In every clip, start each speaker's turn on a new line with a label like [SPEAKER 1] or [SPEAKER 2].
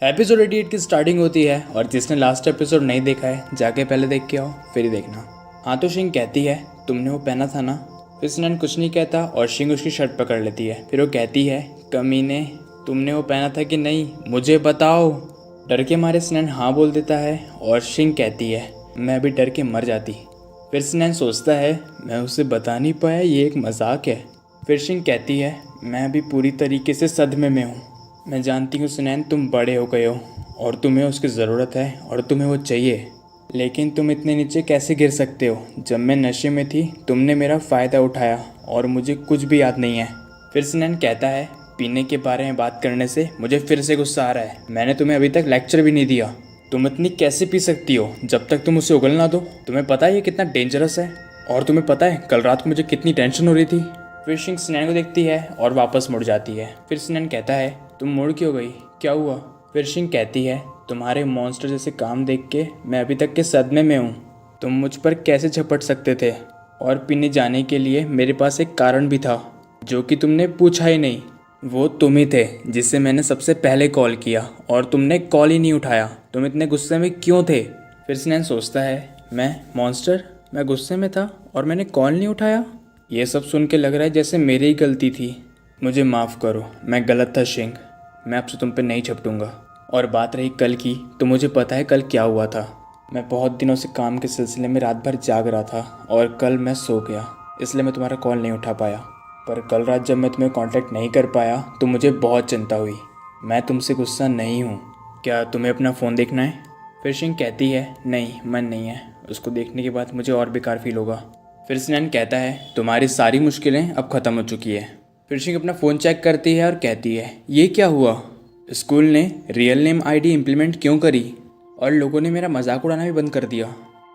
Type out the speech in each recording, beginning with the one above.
[SPEAKER 1] Episode 88 की starting होती है और जिसने लास्ट एपिसोड नहीं देखा है जाके पहले देख के आओ फिर ही देखना। हाँ तो शिंग कहती है तुमने वो पहना था ना। फिर स्नैन कुछ नहीं कहता और शिंग उसकी शर्ट पकड़ लेती है। फिर वो कहती है कमीने तुमने वो पहना था कि नहीं मुझे बताओ। डर के मारे स्नैन हाँ बोल देता है और शिंग कहती है मैं अभी डर के मर जाती। फिर स्नैन सोचता है मैं उसे बता नहीं पाया ये एक मजाक है। फिर शिंग कहती है मैं अभी पूरी तरीके से सदमे में हूँ। मैं जानती हूँ स्नैन तुम बड़े हो गए हो और तुम्हें उसकी ज़रूरत है और तुम्हें वो चाहिए, लेकिन तुम इतने नीचे कैसे गिर सकते हो। जब मैं नशे में थी तुमने मेरा फ़ायदा उठाया और मुझे कुछ भी याद नहीं है। फिर स्नैन कहता है पीने के बारे में बात करने से मुझे फिर से गुस्सा आ रहा है। मैंने तुम्हें अभी तक लेक्चर भी नहीं दिया। तुम इतनी कैसे पी सकती हो जब तक तुम उसे उगल ना दो। तुम्हें पता है ये कितना डेंजरस है और तुम्हें पता है कल रात को मुझे कितनी टेंशन हो रही थी। फिर शिंग स्नैन को देखती है और वापस मुड़ जाती है। फिर स्नैन कहता है तुम मुड़ क्यों गई, क्या हुआ। फिर शिंग कहती है तुम्हारे मॉन्स्टर जैसे काम देख के मैं अभी तक के सदमे में हूँ। तुम मुझ पर कैसे झपट सकते थे और पीने जाने के लिए मेरे पास एक कारण भी था जो कि तुमने पूछा ही नहीं। वो तुम ही थे जिससे मैंने सबसे पहले कॉल किया और तुमने कॉल ही नहीं उठाया। तुम इतने गुस्से में क्यों थे। फिर स्नैन सोचता है मैं मॉन्स्टर, मैं गुस्से में था और मैंने कॉल नहीं उठाया। ये सब सुन के लग रहा है जैसे मेरी ही गलती थी। मुझे माफ़ करो, मैं गलत था शिंग। मैं अब से तुम पे नहीं झपटूंगा। और बात रही कल की तो मुझे पता है कल क्या हुआ था। मैं बहुत दिनों से काम के सिलसिले में रात भर जाग रहा था और कल मैं सो गया, इसलिए मैं तुम्हारा कॉल नहीं उठा पाया। पर कल रात जब मैं तुम्हें कांटेक्ट नहीं कर पाया तो मुझे बहुत चिंता हुई। मैं तुमसे गुस्सा नहीं हूँ। क्या तुम्हें अपना फ़ोन देखना है। फिर शिंग कहती है नहीं मन नहीं है, उसको देखने के बाद मुझे और बेकार फील होगा। फिर स्नैन कहता है तुम्हारी सारी मुश्किलें अब ख़त्म हो चुकी है। फिर शिंग अपना फ़ोन चेक करती है और कहती है ये क्या हुआ। स्कूल ने रियल नेम आईडी इम्प्लीमेंट क्यों करी और लोगों ने मेरा मजाक उड़ाना भी बंद कर दिया।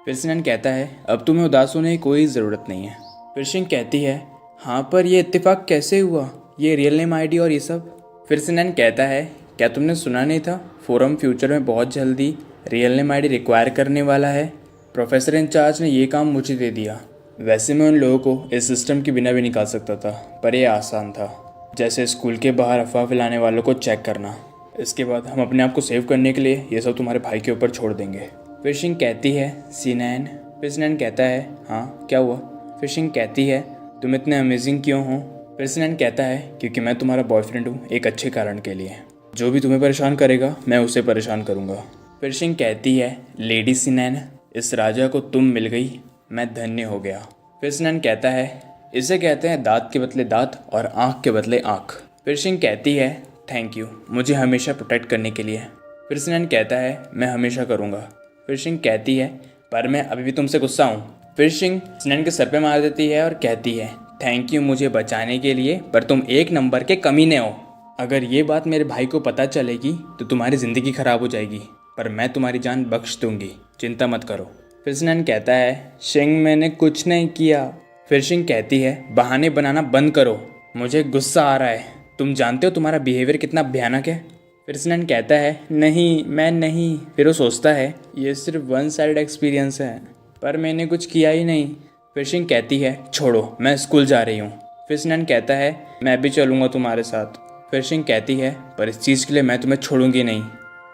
[SPEAKER 1] फिर स्नैन कहता है अब तुम्हें उदास होने की कोई ज़रूरत नहीं है। फिर शिंग कहती है हाँ पर यह इत्तेफाक कैसे हुआ, ये रियल नेम आईडी और ये सब। फिर स्नैन कहता है क्या तुमने सुना नहीं था फोरम फ्यूचर में बहुत जल्दी रियल नेम आईडी रिक्वायर करने वाला है। प्रोफेसर इंचार्ज ने ये काम मुझे दे दिया। वैसे मैं उन लोगों को इस सिस्टम के बिना भी निकाल सकता था पर यह आसान था, जैसे स्कूल के बाहर अफवाह फैलाने वालों को चेक करना। इसके बाद हम अपने आप को सेव करने के लिए ये सब तुम्हारे भाई के ऊपर छोड़ देंगे। फिर शिंग कहती है सीनैन। फिर स्नैन कहता है हाँ क्या हुआ। फिर शिंग कहती है तुम इतने अमेजिंग क्यों हो। फिर स्नैन कहता है क्योंकि मैं तुम्हारा बॉयफ्रेंड हूँ एक अच्छे कारण के लिए। जो भी तुम्हें परेशान करेगा मैं उसे परेशान करूँगा। फिर शिंग कहती है लेडी सीनैन इस राजा को तुम मिल गई, मैं धन्य हो गया। फिर स्नैन कहता है इसे कहते हैं दांत के बदले दांत और आँख के बदले आँख। फिर शिंग कहती है थैंक यू मुझे हमेशा प्रोटेक्ट करने के लिए। फिर स्नैन कहता है मैं हमेशा करूँगा। फिर शिंग कहती है पर मैं अभी भी तुमसे गुस्सा हूँ। फिर शिंग स्नैन के सर पे मार देती है और कहती है थैंक यू मुझे बचाने के लिए, पर तुम एक नंबर के कमीने हो। अगर ये बात मेरे भाई को पता चलेगी तो तुम्हारी ज़िंदगी ख़राब हो जाएगी, पर मैं तुम्हारी जान बख्श दूंगी, चिंता मत करो। फिर स्नैन कहता है शिंग मैंने कुछ नहीं किया। फिर शिंग कहती है बहाने बनाना बंद करो, मुझे गुस्सा आ रहा है। तुम जानते हो तुम्हारा बिहेवियर कितना भयानक है। फिर स्नैन कहता है नहीं मैं नहीं। फिर वो सोचता है ये सिर्फ वन साइड एक्सपीरियंस है, पर मैंने कुछ किया ही नहीं। फिर शिंग कहती है छोड़ो मैं स्कूल जा रही हूँ। फिर स्नैन कहता है मैं भी चलूँगा तुम्हारे साथ। फिर शिंग कहती है पर इस चीज़ के लिए मैं तुम्हें छोड़ूंगी नहीं।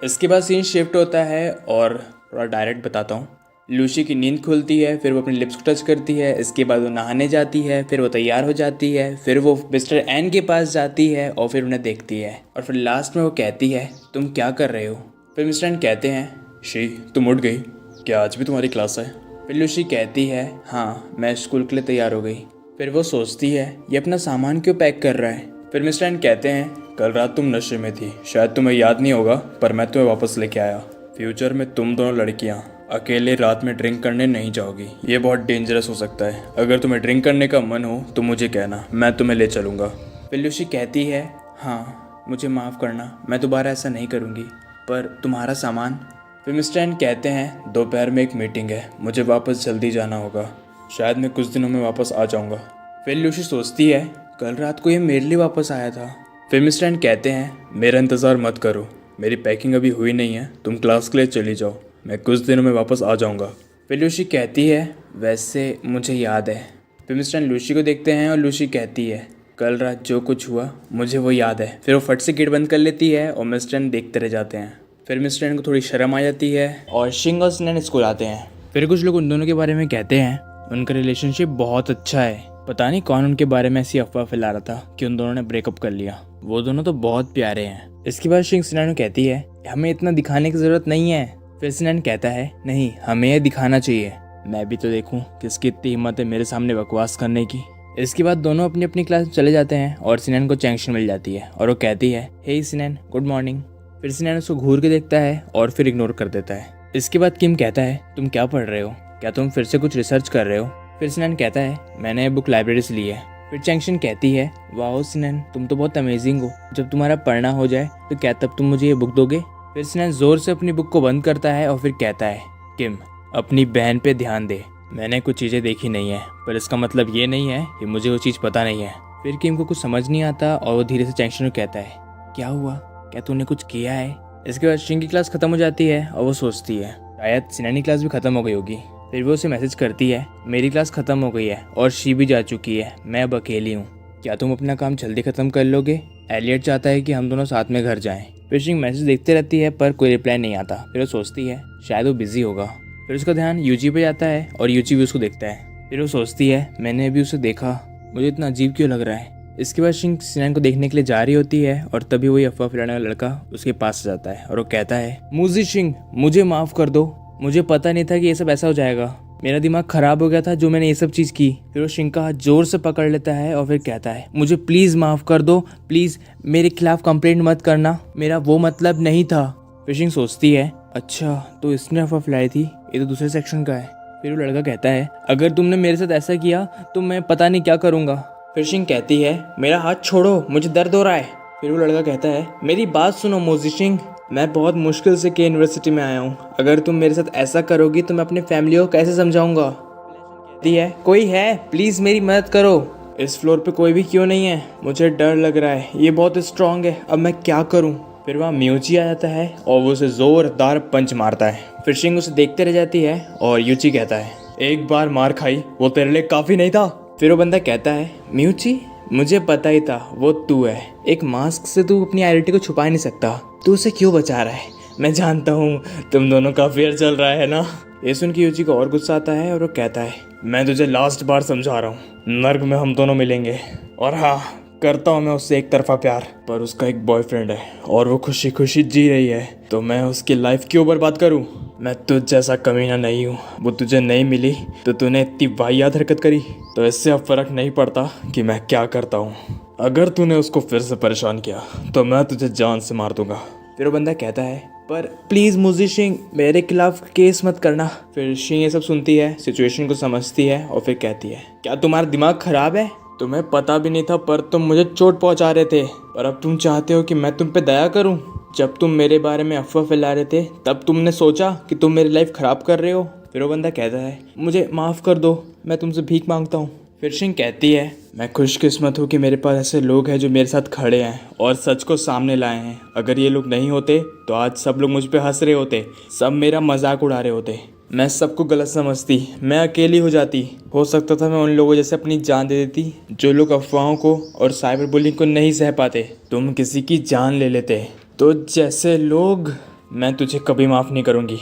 [SPEAKER 1] इसके बाद सीन शिफ्ट होता है और थोड़ा डायरेक्ट बताता हूँ। लूसी की नींद खुलती है, फिर वो अपनी लिप्स को टच करती है, इसके बाद वो नहाने जाती है, फिर वो तैयार हो जाती है, फिर वो मिस्टर एन के पास जाती है और फिर उन्हें देखती है और फिर लास्ट में वो कहती है तुम क्या कर रहे हो। फिर मिस्टर एन कहते हैं शी तुम उठ गई, क्या आज भी तुम्हारी क्लास है। फिर लूसी कहती है हाँ मैं स्कूल के लिए तैयार हो गई। फिर वो सोचती है ये अपना सामान क्यों पैक कर रहा है। फिर मिस्टर एन कहते हैं कल रात तुम नशे में थी, शायद तुम्हें याद नहीं होगा, पर मैं तुम्हें वापस लेके आया। फ्यूचर में तुम दोनों लड़कियां अकेले रात में ड्रिंक करने नहीं जाओगी, ये बहुत डेंजरस हो सकता है। अगर तुम्हें ड्रिंक करने का मन हो तो मुझे कहना, मैं तुम्हें ले चलूँगा। फिर लूसी कहती है हाँ मुझे माफ़ करना, मैं दोबारा ऐसा नहीं करूँगी, पर तुम्हारा सामान। फिर मिस्टर एन कहते हैं दोपहर में एक मीटिंग है, मुझे वापस जल्दी जाना होगा, शायद मैं कुछ दिनों में वापस आ जाऊँगा। फिर लूसी सोचती है कल रात को ये मेरे लिए वापस आया था। फिर मिस्टर एन कहते हैं मेरा इंतज़ार मत करो, मेरी पैकिंग अभी हुई नहीं है, तुम क्लास के लिए चली जाओ, मैं कुछ दिनों में वापस आ जाऊंगा। फिर लूसी कहती है वैसे मुझे याद है। फिर मिस्टर एन लूसी को देखते हैं और लूसी कहती है कल रात जो कुछ हुआ मुझे वो याद है। फिर वो फट से गेट बंद कर लेती है और मिस्टर एन देखते रह जाते हैं। फिर मिस्टर एन को थोड़ी शर्म आ जाती है और शिंग और सिनैन स्कूल आते हैं। फिर कुछ लोग उन दोनों के बारे में कहते हैं उनका रिलेशनशिप बहुत अच्छा है। पता नहीं कौन उनके बारे में ऐसी अफवाह फैला रहा था कि उन दोनों ने ब्रेकअप कर लिया। वो दोनों तो बहुत प्यारे हैं। इसके बाद शिंग सिनैन को कहती है हमें इतना दिखाने की जरूरत नहीं है। फिर सिनैन कहता है नहीं, हमें ये दिखाना चाहिए। मैं भी तो देखूं किसकी इतनी हिम्मत है मेरे सामने बकवास करने की। इसके बाद दोनों अपनी अपनी क्लास में चले जाते हैं और सिनैन को चैंक्शन मिल जाती है और वो कहती है हे सिनैन, गुड मॉर्निंग। फिर सिनैन उसको घूर के देखता है और फिर इग्नोर कर देता है। इसके बाद किम कहता है तुम क्या पढ़ रहे हो, क्या तुम फिर से कुछ रिसर्च कर रहे हो। फिर सिनैन कहता है मैंने ये बुक लाइब्रेरी से ली है। फिर चैंक्शन कहती है वाओ सिनैन, तुम तो बहुत अमेजिंग हो, जब तुम्हारा पढ़ना हो जाए तो क्या तब तुम मुझे ये बुक दोगे। फिर सिनैन जोर से अपनी बुक को बंद करता है और फिर कहता है किम, अपनी बहन पे ध्यान दे। मैंने कुछ चीज़ें देखी नहीं है पर इसका मतलब ये नहीं है कि मुझे वो चीज़ पता नहीं है। फिर किम को कुछ समझ नहीं आता और वो धीरे से चैंक्शन को कहता है क्या हुआ, क्या तूने कुछ किया है। इसके बाद शिंग की क्लास खत्म हो जाती है और वो सोचती है शायद सिनैन की क्लास भी खत्म हो गई होगी। फिर वो उसे मैसेज करती है मेरी क्लास खत्म हो गई है और शी भी जा चुकी है, मैं अब अकेली हूँ, क्या तुम अपना काम जल्दी खत्म कर लोगे। एलियट चाहता है कि हम दोनों साथ में घर जाएं। फिर शिंग मैसेज देखते रहती है पर कोई रिप्लाई नहीं आता। फिर वो सोचती है शायद वो बिजी होगा। फिर उसका ध्यान यूजी पे जाता है और यूजी भी उसको देखता है। फिर वो सोचती है मैंने अभी उसे देखा, मुझे इतना अजीब क्यों लग रहा है। इसके बाद शिंग सिनैन को देखने के लिए जा रही होती है और तभी वही अफवाह फैलाने वाला लड़का उसके पास आ जाता है और वो कहता है मूजी शिंग, मुझे माफ़ कर दो, मुझे पता नहीं था कि ये सब ऐसा हो जाएगा, मेरा दिमाग खराब हो गया था जो मैंने ये सब चीज़ की। फिर वो शिंग का हाथ जोर से पकड़ लेता है और फिर कहता है मुझे प्लीज़ माफ़ कर दो, प्लीज़ मेरे खिलाफ कंप्लेंट मत करना, मेरा वो मतलब नहीं था। फिर शिंग सोचती है अच्छा तो इसने अफवाह फैलाई थी, ये तो दूसरे सेक्शन का है। फिर वो लड़का कहता है अगर तुमने मेरे साथ ऐसा किया तो मैं पता नहीं क्या करूँगा। फिर शिंग कहती है मेरा हाथ छोड़ो, मुझे दर्द हो रहा है। फिर वो लड़का कहता है मेरी बात सुनो मोजी शिंग, मैं बहुत मुश्किल से के यूनिवर्सिटी में आया हूँ, अगर तुम मेरे साथ ऐसा करोगी तो मैं अपने फैमिली को कैसे समझाऊंगा। कहती है कोई है, प्लीज़ मेरी मदद करो। इस फ्लोर पे कोई भी क्यों नहीं है, मुझे डर लग रहा है, ये बहुत स्ट्रांग है, अब मैं क्या करूँ। फिर वहाँ म्यूची आ जाता है और वो उसे जोरदार पंच मारता है। फिर शिंग उसे देखते रह जाती है और यूची कहता है एक बार मार खाई वो तेरे लिए काफ़ी नहीं था। फिर वो बंदा कहता है म्यूची, मुझे पता ही था वो तू है, एक मास्क से तू अपनी आइडेंटिटी को छुपा नहीं सकता, तू उसे क्यों बचा रहा है, मैं जानता हूँ तुम दोनों का अफेयर चल रहा है ना। ये सुन के यूची को और गुस्सा आता है और वो कहता है मैं तुझे लास्ट बार समझा रहा हूँ, नर्क में हम दोनों मिलेंगे, और हाँ करता हूँ मैं उससे एक तरफा प्यार, पर उसका एक बॉयफ्रेंड है और वो खुशी खुशी जी रही है, तो मैं उसकी लाइफ क्यों बर्बाद करूँ। मैं तुझ जैसा कमीना नहीं हूँ, वो तुझे नहीं मिली तो तूने इतनी वाहियात हरकत करी, तो इससे अब फर्क नहीं पड़ता कि मैं क्या करता हूँ, अगर तूने उसको फिर से परेशान किया तो मैं तुझे जान से मार दूंगा। फिर वो बंदा कहता है पर प्लीज़ मुझे शिंग मेरे खिलाफ केस मत करना। फिर शिंग ये सब सुनती है, सिचुएशन को समझती है और फिर कहती है क्या तुम्हारा दिमाग खराब है, तुम्हें पता भी नहीं था पर तुम मुझे चोट पहुंचा रहे थे, और अब तुम चाहते हो कि मैं तुम पे दया करूं। जब तुम मेरे बारे में अफवाह फैला रहे थे तब तुमने सोचा कि तुम मेरी लाइफ ख़राब कर रहे हो। फिर वो बंदा कहता है मुझे माफ़ कर दो, मैं तुमसे भीख मांगता हूँ। फिर शिंग कहती है मैं खुशकिस्मत हूँ कि मेरे पास ऐसे लोग हैं जो मेरे साथ खड़े हैं और सच को सामने लाए हैं, अगर ये लोग नहीं होते तो आज सब लोग मुझ पे हंस रहे होते, सब मेरा मजाक उड़ा रहे होते, मैं सबको गलत समझती, मैं अकेली हो जाती, हो सकता था मैं उन लोगों जैसे अपनी जान दे देती जो लोग अफवाहों को और साइबर बुलिंग को नहीं सह पाते, तुम किसी की जान ले लेते, तो जैसे लोग, मैं तुझे कभी माफ़ नहीं करूँगी।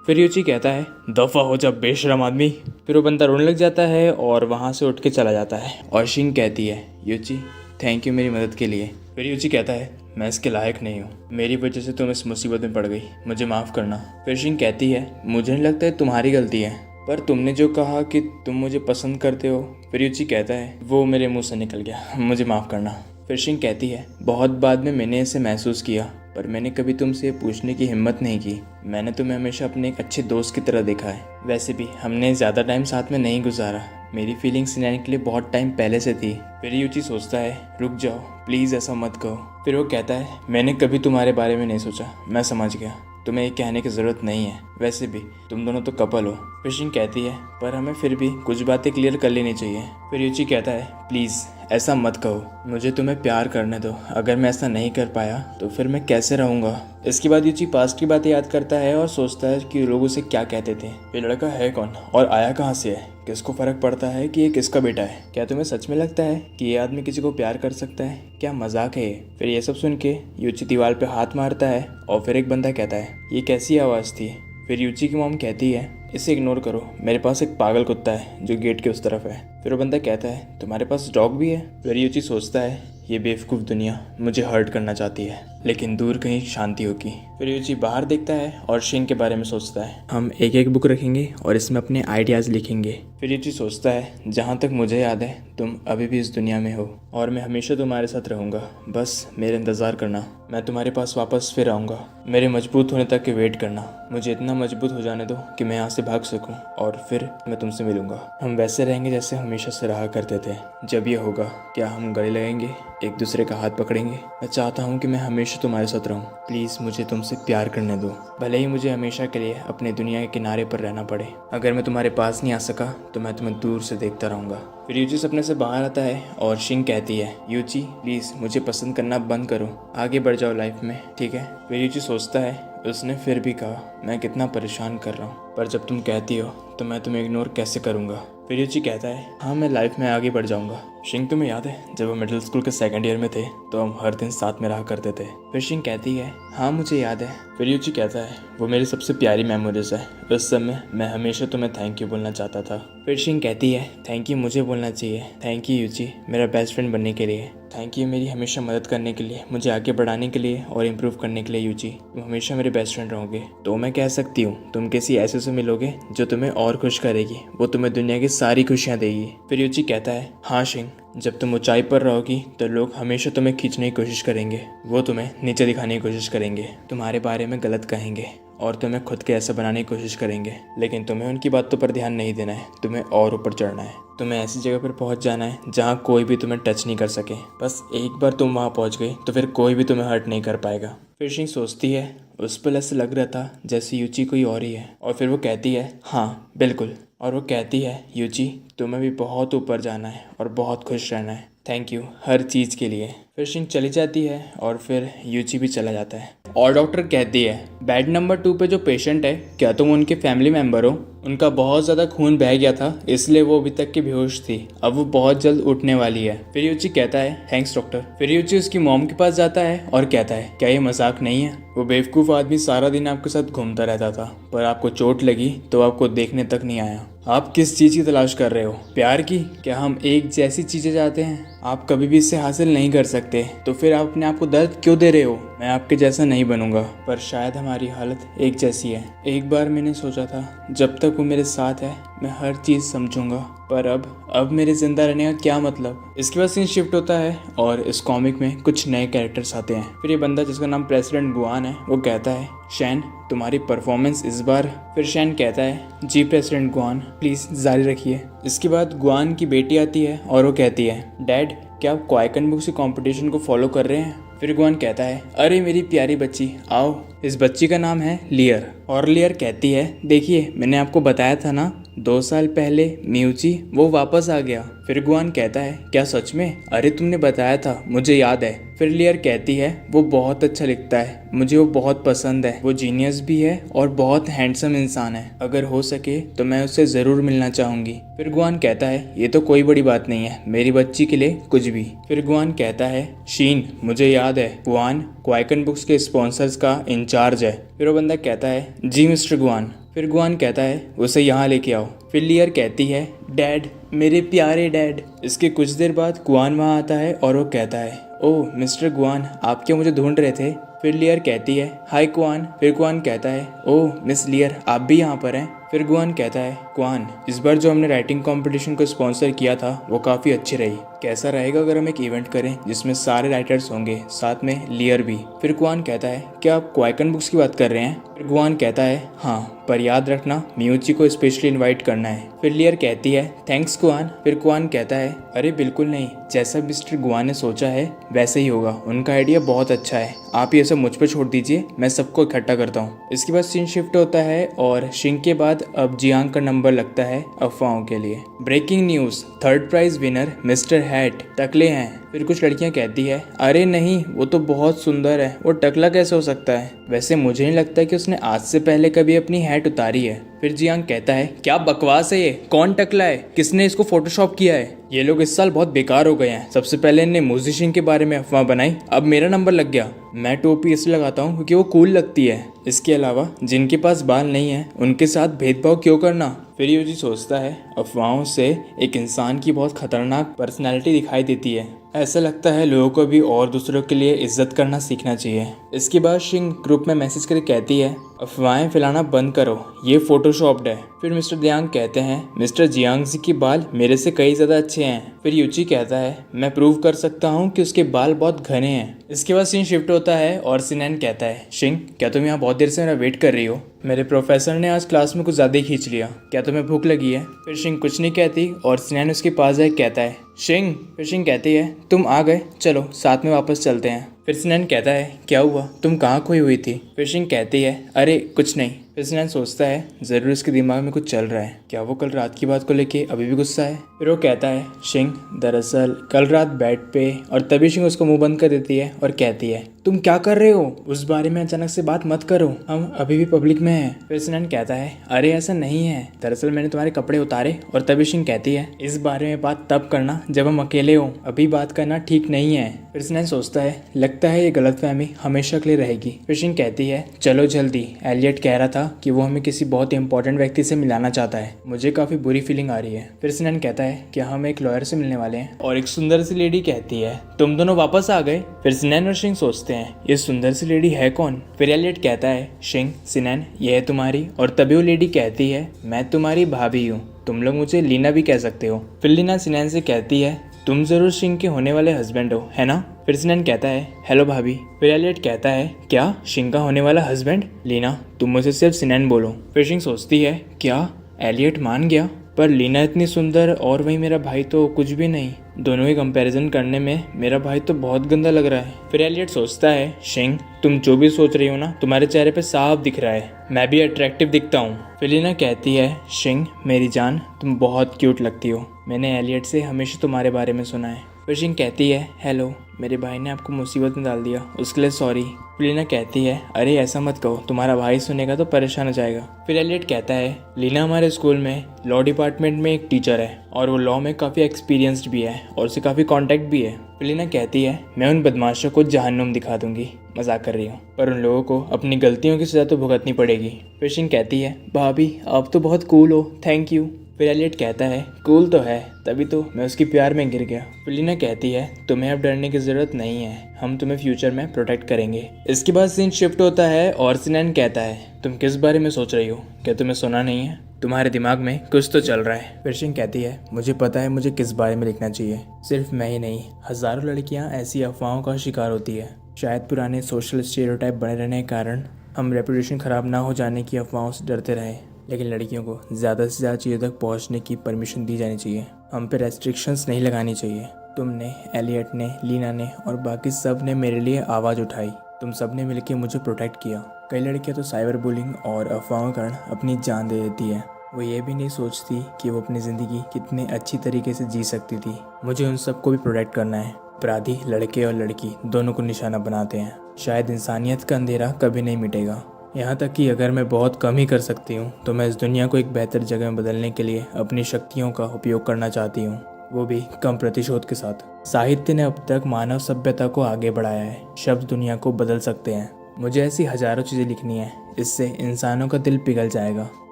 [SPEAKER 1] फिर यूची कहता है दफ़ा हो जा बेशरम आदमी। फिर वो बंदा रोने लग जाता है और वहाँ से उठ के चला जाता है और शिंग कहती है यूची थैंक यू मेरी मदद के लिए। फिर यूची कहता है मैं इसके लायक नहीं हूँ, मेरी वजह से तुम इस मुसीबत में पड़ गई, मुझे माफ़ करना। फिर शिंग कहती है मुझे नहीं लगता है तुम्हारी गलती है, पर तुमने जो कहा कि तुम मुझे पसंद करते हो। फिर यूची कहता है वो मेरे मुंह से निकल गया, मुझे माफ़ करना। फिर शिंग कहती है बहुत बाद में मैंने इसे महसूस किया, पर मैंने कभी तुमसे पूछने की हिम्मत नहीं की, मैंने तुम्हें हमेशा अपने एक अच्छे दोस्त की तरह देखा है, वैसे भी हमने ज़्यादा टाइम साथ में नहीं गुजारा, मेरी फीलिंग्स सिनैन के लिए बहुत टाइम पहले से थी। फिर यूची सोचता है रुक जाओ प्लीज़ ऐसा मत कहो। फिर वो कहता है मैंने कभी तुम्हारे बारे में नहीं सोचा, मैं समझ गया, तुम्हें ये कहने की ज़रूरत नहीं है, वैसे भी तुम दोनों तो कपल हो। फिर शिंग कहती है पर हमें फिर भी कुछ बातें क्लियर कर लेनी चाहिए। फिर यूची कहता है प्लीज़ ऐसा मत कहो, मुझे तुम्हें प्यार करने दो। अगर मैं ऐसा नहीं कर पाया तो फिर मैं कैसे रहूँगा। इसके बाद यूची पास्ट की बातें याद करता है और सोचता है कि लोग उसे क्या कहते थे। ये लड़का है कौन और आया कहाँ से है? किसको फर्क पड़ता है कि ये किसका बेटा है? क्या तुम्हें सच में लगता है कि ये आदमी किसी को प्यार कर सकता है? क्या मजाक है ये? फिर ये सब सुन के यूची दीवार पे हाथ मारता है और फिर एक बंदा कहता है, ये कैसी आवाज़ थी? फिर यूची की मॉम कहती है, इसे इग्नोर करो, मेरे पास एक पागल कुत्ता है जो गेट के उस तरफ है। फिर वो बंदा कहता है, तुम्हारे पास डॉग भी है? फिर यूची सोचता है, ये बेवकूफ़ दुनिया मुझे हर्ट करना चाहती है, लेकिन दूर कहीं शांति होगी। फिर यूची बाहर देखता है और शिंग के बारे में सोचता है, हम एक एक बुक रखेंगे और इसमें अपने आइडियाज़ लिखेंगे। फिर यूची सोचता है, जहाँ तक मुझे याद है तुम अभी भी इस दुनिया में हो और मैं हमेशा तुम्हारे साथ रहूँगा। बस मेरे इंतज़ार करना, मैं तुम्हारे पास वापस फिर आऊँगा। मेरे मजबूत होने तक के वेट करना, मुझे इतना मजबूत हो जाने दो कि मैं यहाँ से भाग सकूँ और फिर मैं तुमसे मिलूँगा। हम वैसे रहेंगे जैसे हमेशा से रहा करते थे। जब ये होगा, क्या हम गले लगेंगे, एक दूसरे का हाथ पकड़ेंगे? मैं चाहता हूँ कि मैं हमेशा तुम्हारे साथ रहूँ। प्लीज़ मुझे तुमसे प्यार करने दो, भले ही मुझे हमेशा के लिए अपने दुनिया के किनारे पर रहना पड़े। अगर मैं तुम्हारे पास नहीं आ सका तो मैं तुम्हें दूर से देखता रहूँगा। फिर यूची सपने से बाहर आता है और शिंग कहती है, यूची प्लीज़ मुझे पसंद करना बंद करो, आगे बढ़ जाओ लाइफ में, ठीक है? फिर यूची सोचता है, उसने फिर भी कहा, मैं कितना परेशान कर रहा हूँ, पर जब तुम कहती हो तो मैं तुम्हें इग्नोर कैसे करूँगा? फिर यूची कहता है, हाँ मैं लाइफ में आगे बढ़ जाऊँगा। शिंग तुम्हें याद है जब हम मिडिल स्कूल के सेकंड ईयर में थे तो हम हर दिन साथ में रहा करते थे? फिर शिंग कहती है, हाँ मुझे याद है। फिर यूची कहता है, वो मेरी सबसे प्यारी मेमोरीज है, उस समय मैं हमेशा तुम्हें थैंक यू बोलना चाहता था। फिर शिंग कहती है, थैंक यू मुझे बोलना चाहिए। थैंक यू यूची मेरा बेस्ट फ्रेंड बनने के लिए। थैंक यू मेरी हमेशा मदद करने के लिए, मुझे आगे बढ़ाने के लिए और इम्प्रूव करने के लिए। यूची तुम हमेशा मेरे बेस्ट फ्रेंड रहोगे। तो मैं कह सकती हूँ तुम किसी ऐसे से मिलोगे जो तुम्हें और खुश करेगी, वो तुम्हें दुनिया की सारी खुशियाँ देगी। फिर यूची कहता है, हाँ शिंग, जब तुम ऊंचाई पर रहोगी तो लोग हमेशा तुम्हें खींचने की कोशिश करेंगे, वो तुम्हें नीचे दिखाने की कोशिश करेंगे, तुम्हारे बारे में गलत कहेंगे और तुम्हें खुद के ऐसा बनाने की कोशिश करेंगे। लेकिन तुम्हें उनकी बातों पर ध्यान नहीं देना है, तुम्हें और ऊपर चढ़ना है। तुम्हें ऐसी जगह पर पहुंच जाना है जहां कोई भी तुम्हें टच नहीं कर सके। बस एक बार तुम वहां पहुंच गई तो फिर कोई भी तुम्हें हर्ट नहीं कर पाएगा। फिर शिंग सोचती है, उस पल ऐसे लग रहा था जैसे यूची कोई और ही है। और फिर वो कहती है, हाँ बिल्कुल। और वो कहती है, यूची तुम्हें भी बहुत ऊपर जाना है और बहुत खुश रहना है। थैंक यू हर चीज़ के लिए। फिर शिंग चली जाती है और फिर यूची भी चला जाता है। और डॉक्टर कहती है, बेड नंबर 2 पे जो पेशेंट है, क्या तुम उनके फैमिली मेम्बर हो? उनका बहुत ज़्यादा खून बह गया था इसलिए वो अभी तक की बेहोश थी, अब वो बहुत जल्द उठने वाली है। फिर यूची कहता है, थैंक्स डॉक्टर। फिर यूची उसकी मॉम के पास जाता है और कहता है, क्या ये मजाक नहीं है? वो बेवकूफ़ आदमी सारा दिन आपके साथ घूमता रहता था, पर आपको चोट लगी तो आपको देखने तक नहीं आया। आप किस चीज़ की तलाश कर रहे हो? प्यार की? क्या हम एक जैसी चीज़ें चाहते हैं? आप कभी भी इससे हासिल नहीं कर सकते, तो फिर आप अपने आप को दर्द क्यों दे रहे हो? मैं आपके जैसा नहीं बनूंगा, पर शायद हमारी हालत एक जैसी है। एक बार मैंने सोचा था जब तक वो मेरे साथ है मैं हर चीज़ समझूंगा, पर अब मेरे जिंदा रहने का क्या मतलब? इसके बाद सीन शिफ्ट होता है और इस कॉमिक में कुछ नए कैरेक्टर्स आते हैं। फिर ये बंदा जिसका नाम प्रेसिडेंट गुआन है, वो कहता है, शैन तुम्हारी परफॉर्मेंस इस बार। फिर शैन कहता है, जी प्रेसिडेंट गुआन प्लीज़ जारी रखिए। इसके बाद गुआन की बेटी आती है और वो कहती है, डैड क्या आप क्वाइकन बुक्स के कंपटीशन को फॉलो कर रहे हैं? फिर गुआन कहता है, अरे मेरी प्यारी बच्ची आओ। इस बच्ची का नाम है लियर। और लियर कहती है, देखिए मैंने आपको बताया था ना 2 साल पहले म्यूची वो वापस आ गया। फिर गुआन कहता है, क्या सच में? अरे तुमने बताया था, मुझे याद है। फिर लियर कहती है, वो बहुत अच्छा लिखता है, मुझे वो बहुत पसंद है, वो जीनियस भी है और बहुत हैंडसम इंसान है, अगर हो सके तो मैं उससे ज़रूर मिलना चाहूँगी। फिर गुआन कहता है, ये तो कोई बड़ी बात नहीं है, मेरी बच्ची के लिए कुछ भी। फिर गुआन कहता है, शीन मुझे याद है गुआन क्वाइकन बुक्स के स्पॉन्सर्स का इंचार्ज है। फिर वो बंदा कहता है, जी मिस्टर गुआन। फिर गुआन कहता है, उसे यहाँ लेके आओ। फिर लियर कहती है, डैड मेरे प्यारे डैड। इसके कुछ देर बाद गुआन वहाँ आता है और वो कहता है, ओह मिस्टर गुआन आप क्या मुझे ढूंढ रहे थे? फिर लियर कहती है, हाय गुआन। फिर गुआन कहता है, ओह मिस लियर आप भी यहाँ पर हैं? फिर गुआन कहता है, गुआन इस बार जो हमने राइटिंग कंपटीशन को स्पॉन्सर किया था वो काफ़ी अच्छी रही, कैसा रहेगा अगर हम एक इवेंट करें जिसमें सारे राइटर्स होंगे, साथ में लियर भी? फिर गुआन कहता है, क्या आप क्वाइकन बुक्स की बात कर रहे हैं? फिर गुआन कहता है, हाँ पर याद रखना म्यूची को स्पेशली इन्वाइट करना है। फिर लियर कहती है, थैंक्स गुआन। फिर गुआन कहता है, अरे बिल्कुल नहीं, जैसा मिस्टर गुआन ने सोचा है वैसे ही होगा, उनका आइडिया बहुत अच्छा है, आप ये सब मुझ पर छोड़ दीजिए, मैं सबको इकट्ठा करता हूँ। इसके बाद सीन शिफ्ट होता है और शिंग के बाद बाद अब जियांग का नंबर लगता है अफवाहों के लिए। Breaking news, third prize winner mister हैट टकले हैं। फिर कुछ लड़कियां कहती है अरे नहीं वो तो बहुत सुंदर है, वो टकला कैसे हो सकता है। वैसे मुझे नहीं लगता कि उसने आज से पहले कभी अपनी हैट उतारी है। फिर जियांग कहता है क्या बकवास है ये, कौन टकला है, किसने इसको फोटोशॉप किया है। ये लोग इस साल बहुत बेकार हो गए हैं। सबसे पहले इन्हें मोजिशिन के बारे में अफवाह बनाई, अब मेरा नंबर लग गया। मैं टोपी इसलिए लगाता हूँ क्योंकि वो कूल लगती है। इसके अलावा जिनके पास बाल नहीं है उनके साथ भेदभाव क्यों करना। फिर यूजी सोचता है अफवाहों से एक इंसान की बहुत खतरनाक पर्सनैलिटी दिखाई देती है। ऐसा लगता है लोगों को भी और दूसरों के लिए इज्जत करना सीखना चाहिए। इसके बाद शिंग ग्रुप में मैसेज करके कहती है अफवाहें फैलाना बंद करो, ये फोटोशॉप्ड है। फिर मिस्टर जियांग कहते हैं मिस्टर जियांग जी के बाल मेरे से कई ज़्यादा अच्छे हैं। फिर यूची कहता है मैं प्रूव कर सकता हूँ कि उसके बाल बहुत घने हैं। इसके बाद सीन शिफ्ट होता है और सिनैन कहता है शिंग क्या तुम यहाँ बहुत देर से मेरा वेट कर रही हो, मेरे प्रोफेसर ने आज क्लास में कुछ ज़्यादा ही खींच लिया, क्या तुम्हें भूख लगी है। फिर शिंग कुछ नहीं कहती और सिनैन उसके पास जाकर कहता है शिंग। फिर शिंग कहती है तुम आ गए, चलो साथ में वापस चलते हैं। फिर सिनैन कहता है क्या हुआ, तुम कहाँ खोई हुई थी। फिर शिंग कहती है अरे कुछ नहीं। फिर सिनैन सोचता है ज़रूर इसके दिमाग में कुछ चल रहा है, क्या वो कल रात की बात को लेके अभी भी गुस्सा है। फिर वो कहता है शिंग दरअसल कल रात बेड पे, और तभी शिंग उसको मुंह बंद कर देती है और कहती है तुम क्या कर रहे हो, उस बारे में अचानक से बात मत करो, हम अभी भी पब्लिक में हैं। फिर सिनैन कहता है अरे ऐसा नहीं है, दरअसल मैंने तुम्हारे कपड़े उतारे। और तभी शिंग कहती है इस बारे में बात तब करना जब हम अकेले हो, अभी बात करना ठीक नहीं है। फिर सिनैन सोचता है लगता है ये गलतफहमी हमेशा के लिए रहेगी। फिर शिंग कहती है चलो जल्दी, एलियट कह रहा था कि वो हमें किसी बहुत इंपॉर्टेंट व्यक्ति से मिलाना चाहता है, मुझे काफ़ी बुरी फीलिंग आ रही है। फिर सिनैन कहता है कि हम एक लॉयर से मिलने वाले हैं, और एक सुंदर सी लेडी कहती है तुम दोनों वापस आ गए। फिर सिनैन और शिंग सोचते हैं ये सुंदर सी लेडी है कौन। फिर एलियट कहता है शिंग सिनैन ये है तुम्हारी, और तभी वो लेडी कहती है मैं तुम्हारी भाभी हूँ, तुम लोग मुझे लीना भी कह सकते हो। फिर लीना सिनैन से कहती है तुम जरूर शिंग के होने वाले हस्बैंड हो, है ना। फिर सिनैन कहता है हेलो भाभी। फिर एलियट कहता है क्या शिंग का होने वाला हस्बैंड। लीना तुम मुझे सिर्फ सिनैन बोलो। फिर शिंग सोचती है क्या एलियट मान गया, पर लीना इतनी सुंदर और वही मेरा भाई तो कुछ भी नहीं, दोनों ही कंपैरिजन करने में मेरा भाई तो बहुत गंदा लग रहा है। फिर एलियट सोचता है शिंग तुम जो भी सोच रही हो ना तुम्हारे चेहरे पे साफ दिख रहा है, मैं भी अट्रैक्टिव दिखता हूँ। फिर लीना कहती है शिंग मेरी जान तुम बहुत क्यूट लगती हो, मैंने एलियट से हमेशा तुम्हारे बारे में सुना है। फिर शिंग कहती है हेलो, मेरे भाई ने आपको मुसीबत में डाल दिया, उसके लिए सॉरी। लीना कहती है अरे ऐसा मत कहो, तुम्हारा भाई सुनेगा तो परेशान हो जाएगा। फिर एलियट कहता है लीना हमारे स्कूल में लॉ डिपार्टमेंट में एक टीचर है, और वो लॉ में काफ़ी एक्सपीरियंस्ड भी है और उससे काफ़ी कॉन्टैक्ट भी है। फिर लीना कहती है मैं उन बदमाशों को जहन्नुम दिखा दूंगी, मजाक कर रही हूँ, पर उन लोगों को अपनी गलतियों की सजा तो भुगतनी पड़ेगी। फिर शिंग कहती है भाभी आप तो बहुत कूल हो, थैंक यू। फिर एलियट कहता है कूल तो है, तभी तो मैं उसकी प्यार में गिर गया। फिर लीना कहती है तुम्हें अब डरने की ज़रूरत नहीं है, हम तुम्हें फ्यूचर में प्रोटेक्ट करेंगे। इसके बाद सीन शिफ्ट होता है और सिनैन कहता है तुम किस बारे में सोच रही हो, क्या तुम्हें सुना नहीं है, तुम्हारे दिमाग में कुछ तो चल रहा है। फिर शिंग कहती है मुझे पता है मुझे किस बारे में लिखना चाहिए, सिर्फ मैं ही नहीं हज़ारों लड़कियाँ ऐसी अफवाहों का शिकार होती है। शायद पुराने सोशल स्टीरियोटाइप बने रहने के कारण हम रेपुटेशन ख़राब ना हो जाने की अफवाहों से डरते रहे, लेकिन लड़कियों को ज़्यादा से ज़्यादा चीज़ों तक पहुंचने की परमिशन दी जानी चाहिए, हम पे रेस्ट्रिक्शंस नहीं लगानी चाहिए। तुमने, एलियट ने, लीना ने और बाकी सब ने मेरे लिए आवाज़ उठाई, तुम सब ने मिलकर मुझे प्रोटेक्ट किया। कई लड़कियां तो साइबर बुलिंग और अफवाहों के कारण अपनी जान दे देती है, वो ये भी नहीं सोचती कि वो अपनी ज़िंदगी कितने अच्छी तरीके से जी सकती थी। मुझे उन सबको भी प्रोटेक्ट करना है। अपराधी लड़के और लड़की दोनों को निशाना बनाते हैं, शायद इंसानियत का अंधेरा कभी नहीं मिटेगा। यहाँ तक कि अगर मैं बहुत कम ही कर सकती हूँ तो मैं इस दुनिया को एक बेहतर जगह में बदलने के लिए अपनी शक्तियों का उपयोग करना चाहती हूँ, वो भी कम प्रतिशोध के साथ। साहित्य ने अब तक मानव सभ्यता को आगे बढ़ाया है, शब्द दुनिया को बदल सकते हैं। मुझे ऐसी हज़ारों चीज़ें लिखनी है, इससे इंसानों का दिल पिघल जाएगा,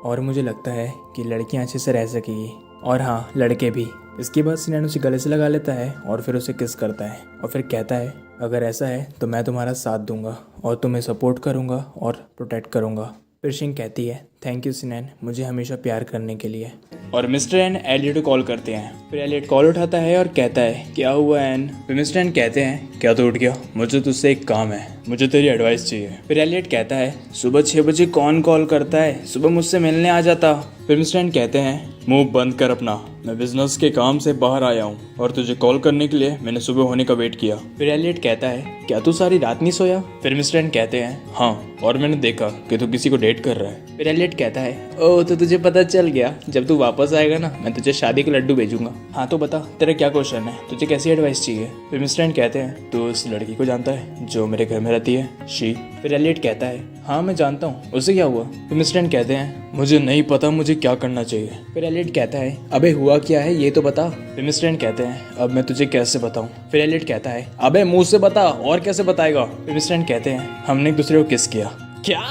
[SPEAKER 1] और मुझे लगता है कि लड़कियाँ अच्छे से रह सकेगी, और हाँ लड़के भी। इसके बाद सिनैन उसे गले से लगा लेता है और फिर उसे किस करता है, और फिर कहता है अगर ऐसा है तो मैं तुम्हारा साथ दूंगा और तुम्हें सपोर्ट करूंगा और प्रोटेक्ट करूंगा। फिर शिंग कहती है थैंक यू सिनैन, मुझे हमेशा प्यार करने के लिए। और मिस्टर एन एलियट को कॉल करते हैं। फिर एलियट कॉल उठाता है और कहता है क्या हुआ एन। फिर मिस्टर एन कहते हैं क्या तो उठ गया, मुझे तुझसे एक काम है, मुझे तेरी एडवाइस चाहिए। फिर एलियट कहता है सुबह 6 बजे कौन कॉल करता है, सुबह मुझसे मिलने आ जाता। फिर मिस्टर एन कहते हैं मुंह बंद कर अपना, मैं बिजनेस के काम से बाहर आया हूँ और तुझे कॉल करने के लिए मैंने सुबह होने का वेट किया। फिर एलियट कहता है क्या तू सारी रात नहीं सोया। फिर मिस्टर एन कहते हैं हाँ, और मैंने देखा कि तू किसी को डेट कर रहा है। फिर एलियट एलियट कहता है, ओह तो तुझे पता चल गया, जब तू वापस आएगा ना मैं तुझे शादी के लड्डू भेजूंगा। हाँ तो बता तेरा क्या क्वेश्चन है, तुझे कैसी एडवाइस चाहिए। फिर मिस्टर एन कहते हैं, तू उस लड़की को जानता है जो मेरे घर में रहती है, शी। फिर एलियट कहता है, हाँ मैं जानता हूँ, उससे क्या हुआ। फिर मिस्टर एन कहते हैं, मुझे नहीं पता मुझे क्या करना चाहिए। फिर एलियट कहता है, अबे हुआ क्या है ये तो बता। फिर मिस्टर एन कहते हैं, अब मैं तुझे कैसे बताऊँ। फिर एलियट कहता है, अबे मुंह से बता, और कैसे बताएगा। फिर मिस्टर एन कहते हैं, हमने एक दूसरे को किस किया। क्या?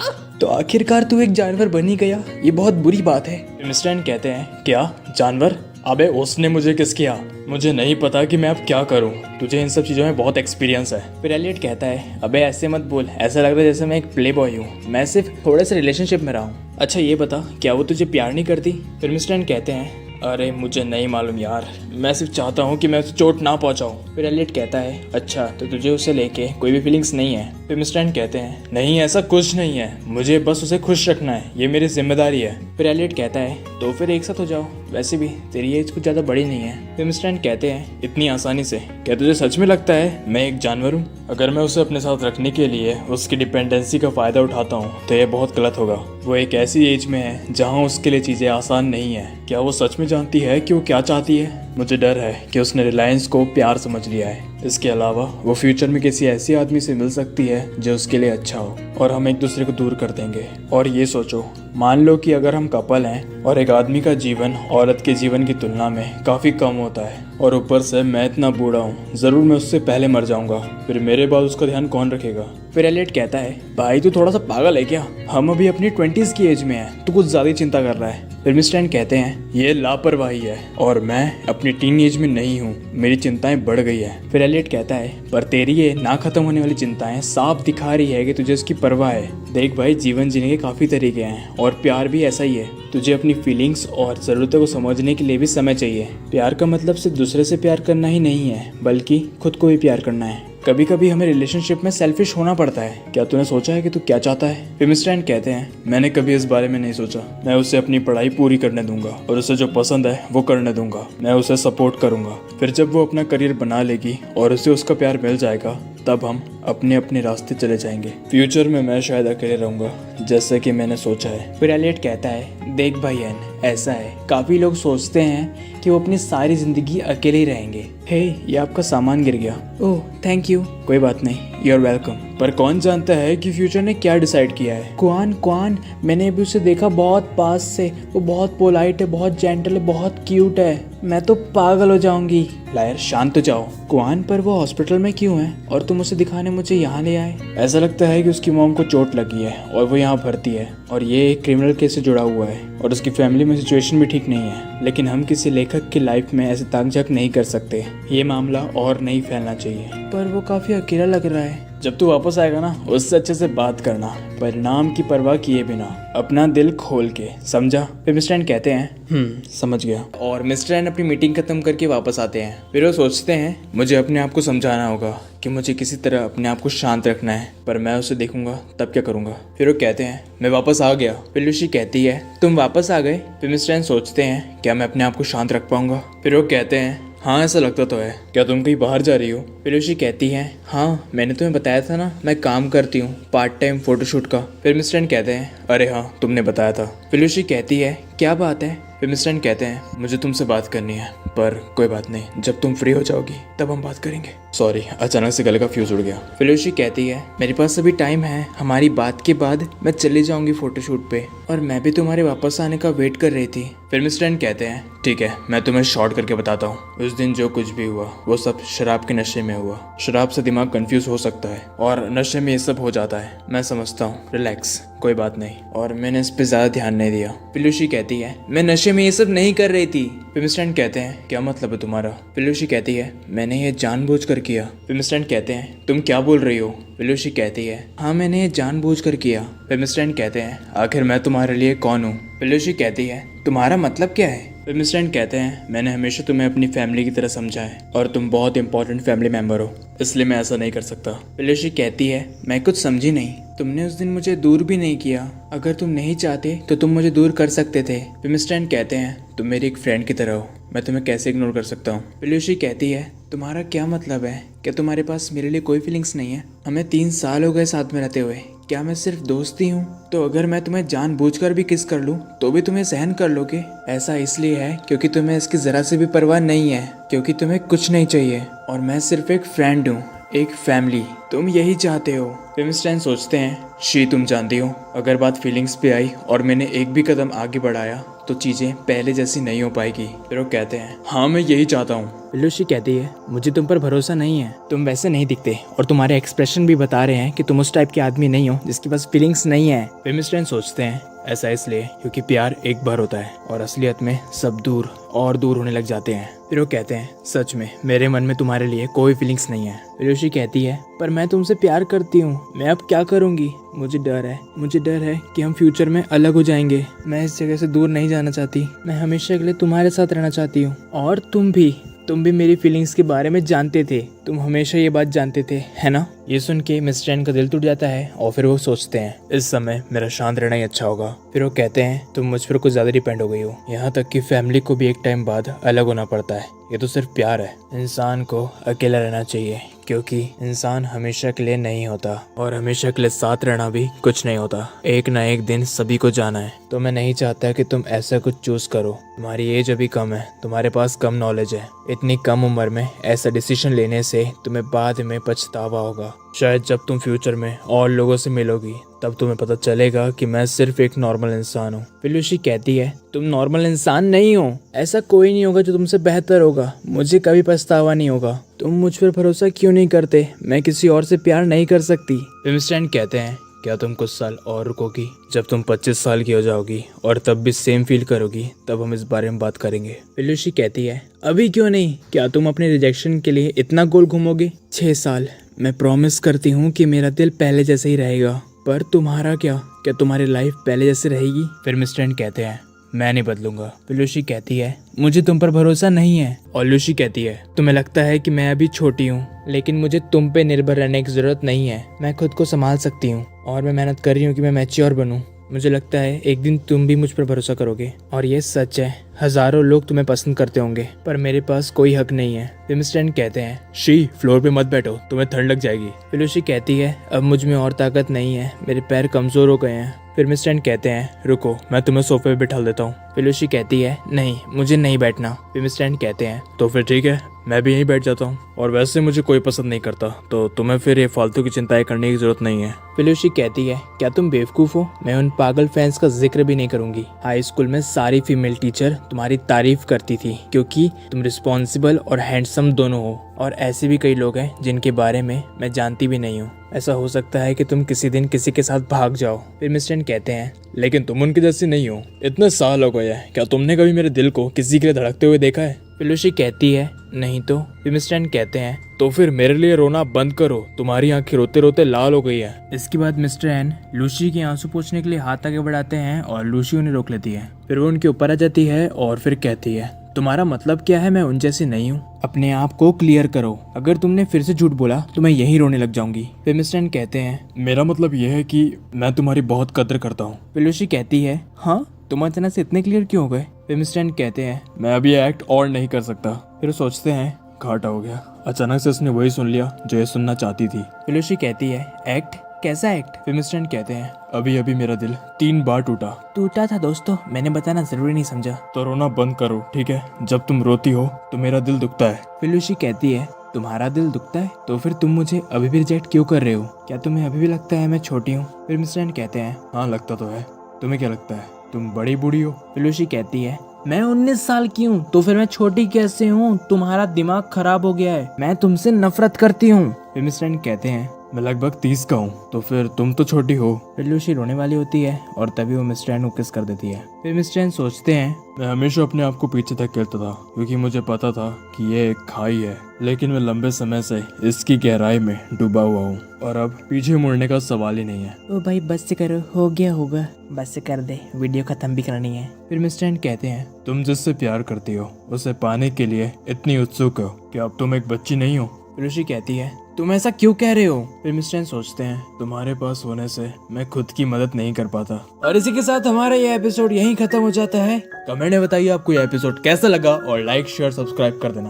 [SPEAKER 1] तो आखिरकार तू एक जानवर बन ही गया, ये बहुत बुरी बात है। फिर मिस्टर एन कहते हैं, क्या जानवर? अबे उसने मुझे किस किया, मुझे नहीं पता कि मैं अब क्या करूं, तुझे इन सब चीज़ों में बहुत एक्सपीरियंस है। फिर एलियट कहता है, अबे ऐसे मत बोल, ऐसा लग रहा है जैसे मैं एक प्ले बॉय हूँ, मैं सिर्फ थोड़े से रिलेशनशिप में रहा हूँ। अच्छा ये बता, क्या वो तुझे प्यार नहीं करती। फिर मिस्टर एन कहते हैं, अरे मुझे नहीं मालूम यार, मैं सिर्फ चाहता हूँ कि मैं उसे चोट ना पहुँचाऊँ। फिर एलियट कहता है, अच्छा तो तुझे उसे लेके कोई भी फीलिंग्स नहीं है। फिर मिस्टर एन कहते हैं, नहीं ऐसा कुछ नहीं है, मुझे बस उसे खुश रखना है, ये मेरी जिम्मेदारी है। फिर एलियट कहता है, तो फिर एक साथ हो जाओ, वैसे भी तेरी एज कुछ ज़्यादा बड़ी नहीं है। फिर मिस्टर एन कहते हैं, इतनी आसानी से? क्या तुझे सच में लगता है मैं एक जानवर हूँ? अगर मैं उसे अपने साथ रखने के लिए उसकी डिपेंडेंसी का फ़ायदा उठाता हूँ तो यह बहुत गलत होगा। वो एक ऐसी एज में है जहाँ उसके लिए चीज़ें आसान नहीं है। क्या वो सच में जानती है कि वो क्या चाहती है? मुझे डर है कि उसने रिलायंस को प्यार समझ लिया है। इसके अलावा वो फ्यूचर में किसी ऐसे आदमी से मिल सकती है जो उसके लिए अच्छा हो और हम एक दूसरे को दूर कर देंगे। और ये सोचो, मान लो कि अगर हम कपल हैं और एक आदमी का जीवन औरत के जीवन की तुलना में काफ़ी कम होता है और ऊपर से मैं इतना बूढ़ा हूँ, ज़रूर मैं उससे पहले मर जाऊँगा, फिर मेरे बाद उसका ध्यान कौन रखेगा। फिर एलियट कहता है, भाई तू थोड़ा सा पागल है क्या, हम अभी अपनी 20s की एज में हैं, तू कुछ ज़्यादा चिंता कर रहा है। फिर मिस्टर एन कहते हैं, ये लापरवाही है और मैं अपनी टीन एज में नहीं हूँ, मेरी चिंताएं बढ़ गई है। फिर एलियट कहता है, पर तेरी ये ना खत्म होने वाली चिंताएं साफ दिखा रही है कि तुझे इसकी परवाह है। देख भाई, जीवन जीने के काफ़ी तरीके हैं और प्यार भी ऐसा ही है। तुझे अपनी फीलिंग्स और ज़रूरतों को समझने के लिए भी समय चाहिए। प्यार का मतलब सिर्फ दूसरे से प्यार करना ही नहीं है, बल्कि खुद को भी प्यार करना है। कभी कभी हमें रिलेशनशिप में सेल्फिश होना पड़ता है। क्या तूने सोचा है कि तू क्या चाहता है। फिर मिस्टर एन कहते हैं, मैंने कभी इस बारे में नहीं सोचा। मैं उसे अपनी पढ़ाई पूरी करने दूंगा और उसे जो पसंद है वो करने दूंगा। मैं उसे सपोर्ट करूंगा। फिर जब वो अपना करियर बना लेगी और उसे उसका प्यार मिल जाएगा, तब हम अपने अपने रास्ते चले जाएंगे। फ्यूचर में मैं शायद अकेले रहूंगा, जैसे कि मैंने सोचा है। फिर एलियट कहता है, देख भाई एन, ऐसा है, काफ़ी लोग सोचते हैं कि वो अपनी सारी ज़िंदगी अकेले ही रहेंगे। हे, ये आपका सामान गिर गया। Oh thank you. कोई बात नहीं, यू आर वेलकम। पर कौन जानता है कि फ्यूचर ने क्या डिसाइड किया है। क्वान, मैंने अभी उसे देखा बहुत पास से, वो बहुत पोलाइट है, बहुत जेंटल है, बहुत क्यूट है, मैं तो पागल हो जाऊंगी। लायर शांत हो जाओ। क्वान, पर वो हॉस्पिटल में क्यों है और तुम उसे दिखाने मुझे यहाँ ले आए। ऐसा लगता है कि उसकी मॉम को चोट लगी है और वो यहाँ भर्ती है और ये एक क्रिमिनल केस से जुड़ा हुआ है और उसकी फैमिली में सिचुएशन भी ठीक नहीं है। लेकिन हम किसी लेखक की लाइफ में ऐसे ताक-झाक नहीं कर सकते, ये मामला और नहीं फैलना चाहिए। पर वो काफ़ी अकेला लग रहा है। जब तू वापस आएगा ना, उससे अच्छे से बात करना, परिणाम की परवाह किए बिना, अपना दिल खोल के, समझा। फिर मिस्टर एन कहते हैं, समझ गया। और मिस्टर एन अपनी मीटिंग खत्म करके वापस आते हैं। फिर वो सोचते हैं, मुझे अपने आप को समझाना होगा कि मुझे किसी तरह अपने आप को शांत रखना है, पर मैं उसे देखूंगा तब क्या करूंगा। फिर वो कहते हैं, मैं वापस आ गया। फिर लूसी कहती है, तुम वापस आ गए। फिर मिस्टर एन सोचते हैं, क्या मैं अपने आप को शांत रख पाऊंगा। फिर वो कहते हैं, हाँ ऐसा लगता तो है, क्या तुम कहीं बाहर जा रही हो। फिर लूसी कहती है, हाँ मैंने तुम्हें बताया था ना, मैं काम करती हूँ पार्ट टाइम फोटोशूट का। फिर मिस्टर एन कहते हैं, अरे हाँ तुमने बताया था। फिर लूसी कहती है, क्या बात है। फिर मिस्टर एन कहते हैं, मुझे तुमसे बात करनी है, पर कोई बात नहीं, जब तुम फ्री हो जाओगी तब हम बात करेंगे। सॉरी, अचानक से गले का फ्यूज उड़ गया। फिर लूसी कहती है, मेरे पास अभी टाइम है, हमारी बात के बाद मैं चली जाऊंगी फोटोशूट पे और मैं भी तुम्हारे वापस आने का वेट कर रही थी। फिर मिस्टर एन कहते हैं, ठीक है, मैं तुम्हें शॉर्ट करके बताता हूँ। उस दिन जो कुछ भी हुआ वो सब शराब के नशे में हुआ। शराब से दिमाग कंफ्यूज हो सकता है और नशे में ये सब हो जाता है, मैं समझता हूँ, रिलैक्स, कोई बात नहीं। और मैंने इस पे ज़्यादा ध्यान नहीं दिया। फिर लूसी कहती है, मैं नशे में ये सब नहीं कर रही थी। फिर मिस्टर एन कहते हैं, क्या मतलब है तुम्हारा। फिर लूसी कहती है, मैंने ये जानबूझकर किया। फिर मिस्टर एन कहते हैं, तुम क्या बोल रही हो। फिर लूसी कहती है, हाँ मैंने ये जानबूझकर किया। फिर मिस्टर एन कहते हैं, आखिर मैं तुम्हारे लिए कौन हूँ। फिर लूसी कहती है, तुम्हारा मतलब क्या है। फिर मिस्टर एन कहते हैं, मैंने हमेशा तुम्हें अपनी फैमिली की तरह समझा है और तुम बहुत इंपॉर्टेंट फैमिली मेंबर हो, इसलिए मैं ऐसा नहीं कर सकता। फिर लूसी कहती है, मैं कुछ समझी नहीं, तुमने उस दिन मुझे दूर भी नहीं किया, अगर तुम नहीं चाहते तो तुम मुझे दूर कर सकते थे। फिर मिस्टर एन कहते हैं, तुम मेरी एक फ्रेंड की तरह हो, मैं तुम्हें कैसे इग्नोर कर सकता हूँ। फिर लूसी कहती है, तुम्हारा क्या मतलब है, क्या तुम्हारे पास मेरे लिए कोई फीलिंग्स नहीं है। हमें 3 साल हो गए साथ में रहते हुए, क्या मैं सिर्फ दोस्त ही हूँ? तो अगर मैं तुम्हें जानबूझकर भी किस कर लूँ तो भी तुम्हें सहन कर लोगे? ऐसा इसलिए है क्योंकि तुम्हें इसकी जरा से भी परवाह नहीं है, क्योंकि तुम्हें कुछ नहीं चाहिए और मैं सिर्फ एक फ्रेंड हूँ, एक फैमिली। तुम यही चाहते हो। विंस्टन सोचते हैं, शी तुम जानती हो, अगर बात फीलिंग्स पे आई और मैंने एक भी कदम आगे बढ़ाया तो चीज़ें पहले जैसी नहीं हो पाएगी। फिर वो कहते हैं, हाँ मैं यही चाहता हूँ। लूसी कहती है, मुझे तुम पर भरोसा नहीं है, तुम वैसे नहीं दिखते और तुम्हारे एक्सप्रेशन भी बता रहे हैं कि तुम उस टाइप के आदमी नहीं हो जिसके पास फीलिंग्स नहीं है। विंस्टन सोचते हैं, ऐसा इसलिए क्योंकि प्यार एक बार होता है और असलियत में सब दूर और दूर होने लग जाते हैं। फिर वो कहते हैं, सच में मेरे मन में तुम्हारे लिए कोई फीलिंग्स नहीं है। लूसी कहती है, पर मैं तुमसे प्यार करती हूँ, मैं अब क्या करूँगी? मुझे डर है कि हम फ्यूचर में अलग हो जाएंगे। मैं इस जगह से दूर नहीं जाना चाहती, मैं हमेशा के लिए तुम्हारे साथ रहना चाहती हूँ। और तुम भी मेरी फीलिंग्स के बारे में जानते थे, तुम हमेशा ये बात जानते थे, है ना? ये सुन के मिस्टर एन का दिल टूट जाता है और फिर वो सोचते हैं, इस समय मेरा शांत रहना ही अच्छा होगा। फिर वो कहते हैं, तुम मुझ पर कुछ ज्यादा डिपेंड हो गई हो, यहाँ तक कि फैमिली को भी एक टाइम बाद अलग होना पड़ता है। ये तो सिर्फ प्यार है। इंसान को अकेला रहना चाहिए क्योंकि इंसान हमेशा के लिए नहीं होता और हमेशा के लिए साथ रहना भी कुछ नहीं होता। एक ना एक दिन सभी को जाना है। तो मैं नहीं चाहता कि तुम ऐसा कुछ चूज करो। तुम्हारी एज अभी कम है, तुम्हारे पास कम नॉलेज है। इतनी कम उम्र में ऐसा डिसीजन लेने से तुम्हें बाद में पछतावा होगा। शायद जब तुम फ्यूचर में और लोगों से मिलोगी तब तुम्हें पता चलेगा कि मैं सिर्फ एक नॉर्मल इंसान हूँ। फिर लूसी कहती है, तुम नॉर्मल इंसान नहीं हो, ऐसा कोई नहीं होगा जो तुमसे बेहतर होगा, मुझे कभी पछतावा नहीं होगा। तुम मुझ पर भरोसा क्यों नहीं करते? मैं किसी और से प्यार नहीं कर सकती। विंस्टन कहते हैं, क्या तुम कुछ साल और रुकोगी? जब तुम 25 साल की हो जाओगी और तब भी सेम फील करोगी तब हम इस बारे में बात करेंगे। लूसी कहती है, अभी क्यों नहीं? क्या तुम अपने रिजेक्शन के लिए इतना गोल घूमोगे? 6 साल, मैं प्रॉमिस करती हूँ कि मेरा दिल पहले जैसे ही रहेगा। पर तुम्हारा क्या तुम्हारी लाइफ पहले जैसे रहेगी? फिर मिस्टर एन कहते हैं, मैं नहीं बदलूंगा। लूसी कहती है, मुझे तुम पर भरोसा नहीं है। और लूसी कहती है, तुम्हें लगता है कि मैं अभी छोटी हूँ, लेकिन मुझे तुम पे निर्भर रहने की जरूरत नहीं है। मैं खुद को संभाल सकती हूँ और मैं मेहनत कर रही हूँ कि मैं मैच्योर बनूँ। मुझे लगता है एक दिन तुम भी मुझ पर भरोसा करोगे। और ये सच है, हजारों लोग तुम्हें पसंद करते होंगे पर मेरे पास कोई हक नहीं है। विंस्टन कहते हैं, शी फ्लोर पे मत बैठो, तुम्हें ठंड लग जाएगी। लूसी कहती है, अब मुझ में और ताकत नहीं है, मेरे पैर कमजोर हो गए हैं। फिर मिस्टर एन कहते हैं, रुको मैं तुम्हें सोफे पे बिठा देता हूँ। लूसी कहती है, नहीं मुझे नहीं बैठना। फिर मिस्टर एन कहते हैं, तो फिर ठीक है, मैं भी यहीं बैठ जाता हूँ और वैसे मुझे कोई पसंद नहीं करता तो तुम्हें फिर ये फालतू की चिंताएं करने की जरूरत नहीं है। लूसी कहती है, क्या तुम बेवकूफ हो? मैं उन पागल फैंस का जिक्र भी नहीं करूंगी। हाई स्कूल में सारी फीमेल टीचर तुम्हारी तारीफ करती थी क्योंकि तुम रिस्पॉन्सिबल और हैंडसम दोनों हो। और ऐसे भी कई लोग हैं जिनके बारे में मैं जानती भी नहीं हूँ। ऐसा हो सकता है कि तुम किसी दिन किसी के साथ भाग जाओ। फिर मिस्टर एन कहते हैं, लेकिन तुम उनकी जैसी नहीं हो। इतने साल हो गए हैं, क्या तुमने कभी मेरे दिल को किसी के लिए धड़कते हुए देखा है? लूसी कहती है, नहीं तो। मिस्टर एन कहते हैं, तो फिर मेरे लिए रोना बंद करो, तुम्हारी आंखें रोते रोते लाल हो गई है। इसके बाद मिस्टर एन लूसी के आंसू पोंछने के लिए हाथ आगे बढ़ाते हैं और लूसी उन्हें रोक लेती है। फिर वो उनके ऊपर आ जाती है और फिर कहती है, तुम्हारा मतलब क्या है? मैं उन जैसी नहीं हूँ, अपने आप को क्लियर करो। अगर तुमने फिर से झूठ बोला तो मैं यही रोने लग जाऊंगी। फिर मिस्टर एन कहते हैं, मेरा मतलब यह है कि मैं तुम्हारी बहुत कदर करता हूँ। फिर लूसी कहती है, हाँ तुम अचानक से इतने क्लियर क्यों हो गए? फिर मिस्टर एन कहते हैं, मैं अभी एक्ट और नहीं कर सकता। फिर सोचते हैं, घाटा हो गया, अचानक से उसने वही सुन लिया जो ये सुनना चाहती थी। फिर लूसी कहती है, एक्ट? कैसा एक्ट? फिर मिस्टर एन कहते हैं, अभी अभी मेरा दिल 3 बार टूटा था दोस्तों, मैंने बताना जरूरी नहीं समझा। तो रोना बंद करो, ठीक है? जब तुम रोती हो तो मेरा दिल दुखता है। फिर लूसी कहती है, तुम्हारा दिल दुखता है? तो फिर तुम मुझे अभी भी रिजेक्ट क्यों कर रहे हो? क्या तुम्हें अभी भी लगता है मैं छोटी हूँ? फिर मिस्टर एन कहते हैं, हाँ लगता तो है। तुम्हें क्या लगता है तुम बड़ी बूढ़ी हो? फिर लूसी कहती है, मैं 19 साल की हूँ तो फिर मैं छोटी कैसे हूँ? तुम्हारा दिमाग खराब हो गया है, मैं तुमसे नफरत करती हूँ। फिर मिस्टर एन कहते हैं, मैं लगभग 30 का हूँ तो फिर तुम तो छोटी हो। फिर लूसी रोने वाली होती है और तभी वो मिस्टर एन को किस कर देती है। फिर मिस्टर एन सोचते हैं, मैं हमेशा अपने आप को पीछे धकेलता था क्योंकि मुझे पता था कि ये एक खाई है, लेकिन मैं लंबे समय से इसकी गहराई में डूबा हुआ हूँ और अब पीछे मुड़ने का सवाल ही नहीं है। ओ भाई बस करो, हो गया होगा, बस कर दे, वीडियो खत्म भी करनी है। फिर मिस्टर एन कहते हैं, तुम जिससे प्यार करती हो उसे पाने के लिए इतनी उत्सुक हो कि अब तुम एक बच्ची नहीं हो। लूसी कहती है, तुम ऐसा क्यों कह रहे हो? फिर मिस्टर एन सोचते हैं, तुम्हारे पास होने से मैं खुद की मदद नहीं कर पाता। और इसी के साथ हमारा ये एपिसोड यहीं खत्म हो जाता है। कमेंट में बताइए आपको ये एपिसोड कैसा लगा और लाइक शेयर सब्सक्राइब कर देना।